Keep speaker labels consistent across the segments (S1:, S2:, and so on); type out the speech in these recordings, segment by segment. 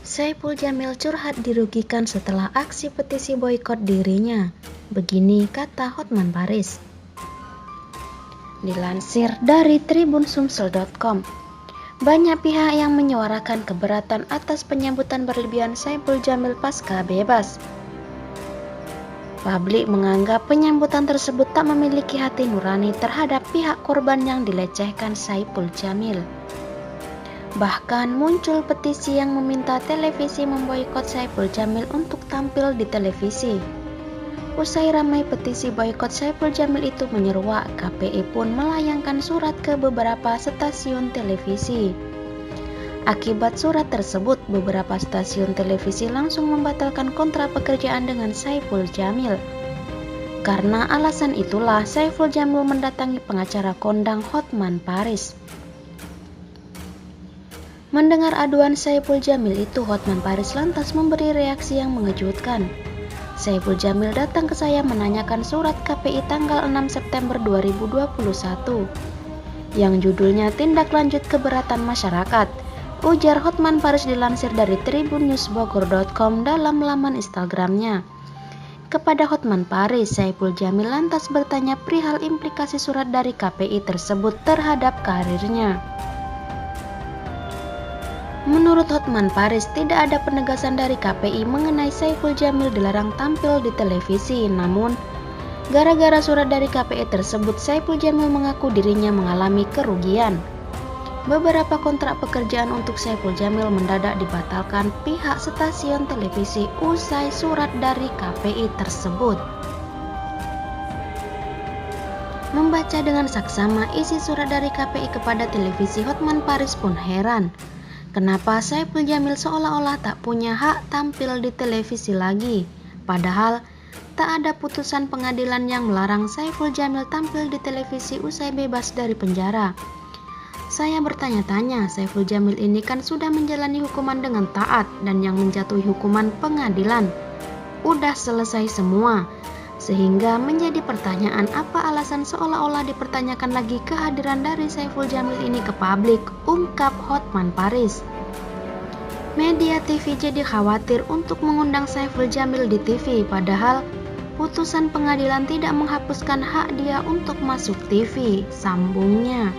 S1: Saipul Jamil curhat dirugikan setelah aksi petisi boikot dirinya. Begini kata Hotman Paris. Dilansir dari tribunsumsel.com, banyak pihak yang menyuarakan keberatan atas penyambutan berlebihan Saipul Jamil pasca bebas. Publik menganggap penyambutan tersebut tak memiliki hati nurani terhadap pihak korban yang dilecehkan Saipul Jamil. Bahkan muncul petisi yang meminta televisi memboikot Saipul Jamil untuk tampil di televisi. Usai ramai petisi boikot Saipul Jamil itu menyeruak, KPI pun melayangkan surat ke beberapa stasiun televisi. Akibat surat tersebut, beberapa stasiun televisi langsung membatalkan kontrak pekerjaan dengan Saipul Jamil. Karena alasan itulah Saipul Jamil mendatangi pengacara kondang Hotman Paris. Mendengar aduan Saipul Jamil itu, Hotman Paris lantas memberi reaksi yang mengejutkan. Saipul Jamil datang ke saya menanyakan surat KPI tanggal 6 September 2021 yang judulnya Tindak Lanjut Keberatan Masyarakat, ujar Hotman Paris dilansir dari tribunnews.bogor.com dalam laman Instagramnya. Kepada Hotman Paris, Saipul Jamil lantas bertanya perihal implikasi surat dari KPI tersebut terhadap karirnya. Menurut Hotman Paris, tidak ada penegasan dari KPI mengenai Saipul Jamil dilarang tampil di televisi. Namun, gara-gara surat dari KPI tersebut, Saipul Jamil mengaku dirinya mengalami kerugian. Beberapa kontrak pekerjaan untuk Saipul Jamil mendadak dibatalkan pihak stasiun televisi usai surat dari KPI tersebut. Membaca dengan saksama isi surat dari KPI kepada televisi, Hotman Paris pun heran. Kenapa Saipul Jamil seolah-olah tak punya hak tampil di televisi lagi? Padahal tak ada putusan pengadilan yang melarang Saipul Jamil tampil di televisi usai bebas dari penjara. Saya bertanya-tanya, Saipul Jamil ini kan sudah menjalani hukuman dengan taat dan yang menjatuhi hukuman pengadilan. Udah selesai semua. Sehingga menjadi pertanyaan apa alasan seolah-olah dipertanyakan lagi kehadiran dari Saipul Jamil ini ke publik, ungkap Hotman Paris. Media TV jadi khawatir untuk mengundang Saipul Jamil di TV, padahal putusan pengadilan tidak menghapuskan hak dia untuk masuk TV, sambungnya.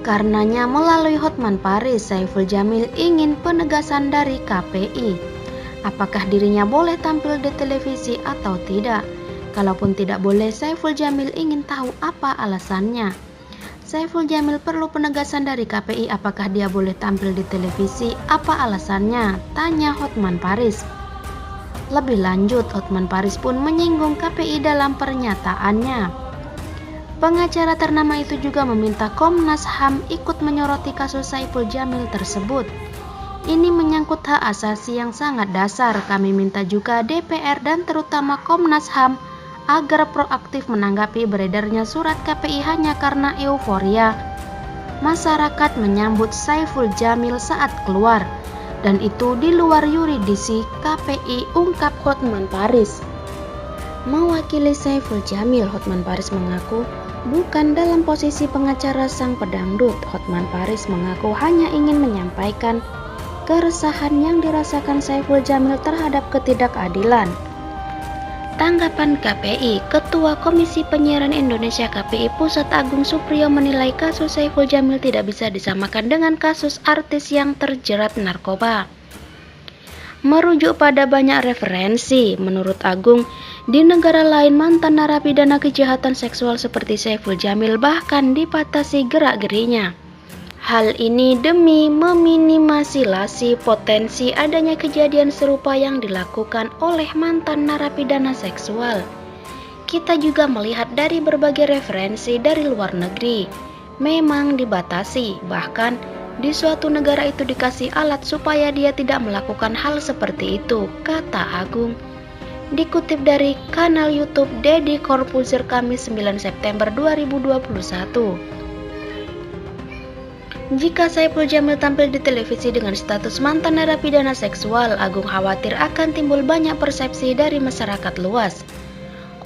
S1: Karenanya melalui Hotman Paris, Saipul Jamil ingin penegasan dari KPI. Apakah dirinya boleh tampil di televisi atau tidak? Kalaupun tidak boleh, Saipul Jamil ingin tahu apa alasannya. Saipul Jamil perlu penegasan dari KPI apakah dia boleh tampil di televisi, apa alasannya? Tanya Hotman Paris. Lebih lanjut, Hotman Paris pun menyinggung KPI dalam pernyataannya. Pengacara ternama itu juga meminta Komnas HAM ikut menyoroti kasus Saipul Jamil tersebut. Ini menyangkut hak asasi yang sangat dasar. Kami minta juga DPR dan terutama Komnas HAM agar proaktif menanggapi beredarnya surat KPI hanya karena euforia masyarakat menyambut Saipul Jamil saat keluar. Dan itu di luar yuridisi KPI, ungkap Hotman Paris. Mewakili Saipul Jamil, Hotman Paris mengaku bukan dalam posisi pengacara sang pedangdut. Hotman Paris mengaku hanya ingin menyampaikan keresahan yang dirasakan Saipul Jamil terhadap ketidakadilan. Tanggapan KPI, Ketua Komisi Penyiaran Indonesia KPI Pusat Agung Supriyo menilai kasus Saipul Jamil tidak bisa disamakan dengan kasus artis yang terjerat narkoba. Merujuk pada banyak referensi, menurut Agung, di negara lain mantan narapidana kejahatan seksual seperti Saipul Jamil bahkan dibatasi gerak-gerinya. Hal ini demi meminimalisi potensi adanya kejadian serupa yang dilakukan oleh mantan narapidana seksual. Kita juga melihat dari berbagai referensi dari luar negeri, memang dibatasi, bahkan di suatu negara itu dikasih alat supaya dia tidak melakukan hal seperti itu, kata Agung. Dikutip dari kanal YouTube Deddy Corbuzier Kamis 9 September 2021. Jika Saipul Jamil tampil di televisi dengan status mantan narapidana seksual, Agung khawatir akan timbul banyak persepsi dari masyarakat luas.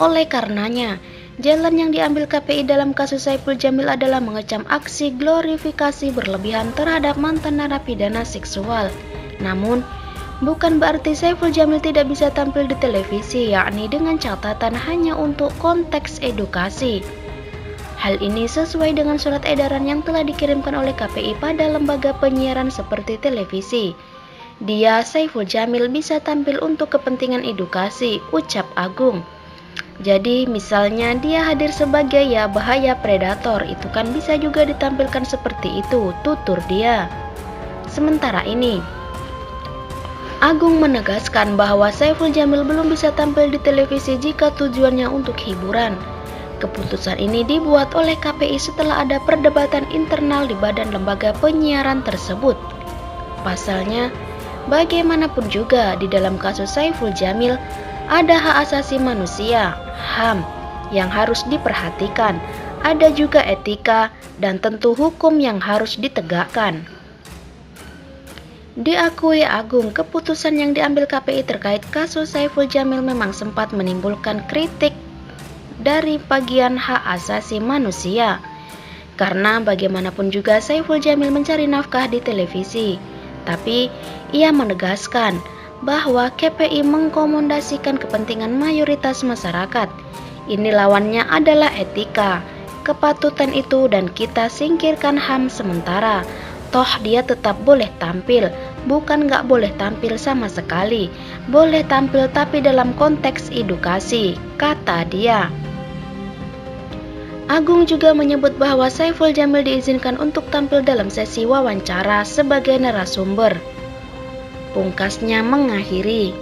S1: Oleh karenanya, jalan yang diambil KPI dalam kasus Saipul Jamil adalah mengecam aksi glorifikasi berlebihan terhadap mantan narapidana seksual Namun, bukan berarti Saiful Jamil tidak bisa tampil di televisi, yakni dengan catatan hanya untuk konteks edukasi. Hal ini sesuai dengan surat edaran yang telah dikirimkan oleh KPI pada lembaga penyiaran seperti televisi. Dia, Saiful Jamil, bisa tampil untuk kepentingan edukasi, ucap Agung. Jadi misalnya dia hadir sebagai bahaya predator, itu kan bisa juga ditampilkan seperti itu, tutur dia. Sementara ini, Agung menegaskan bahwa Saiful Jamil belum bisa tampil di televisi jika tujuannya untuk hiburan. Keputusan ini dibuat oleh KPI setelah ada perdebatan internal di badan lembaga penyiaran tersebut. Pasalnya, bagaimanapun juga di dalam kasus Saiful Jamil ada hak asasi manusia, HAM, yang harus diperhatikan. Ada juga etika dan tentu hukum yang harus ditegakkan. Diakui Agung, keputusan yang diambil KPI terkait kasus Saiful Jamil memang sempat menimbulkan kritik dari bagian hak asasi manusia. Karena bagaimanapun juga Saiful Jamil mencari nafkah di televisi. Tapi ia menegaskan bahwa KPI mengkomodasikan kepentingan mayoritas masyarakat. Ini lawannya adalah etika, kepatutan itu dan kita singkirkan HAM sementara. Toh dia tetap boleh tampil, bukan nggak boleh tampil sama sekali. Boleh tampil tapi dalam konteks edukasi, kata dia. Agung juga menyebut bahwa Saiful Jamil diizinkan untuk tampil dalam sesi wawancara sebagai narasumber. Pungkasnya mengakhiri,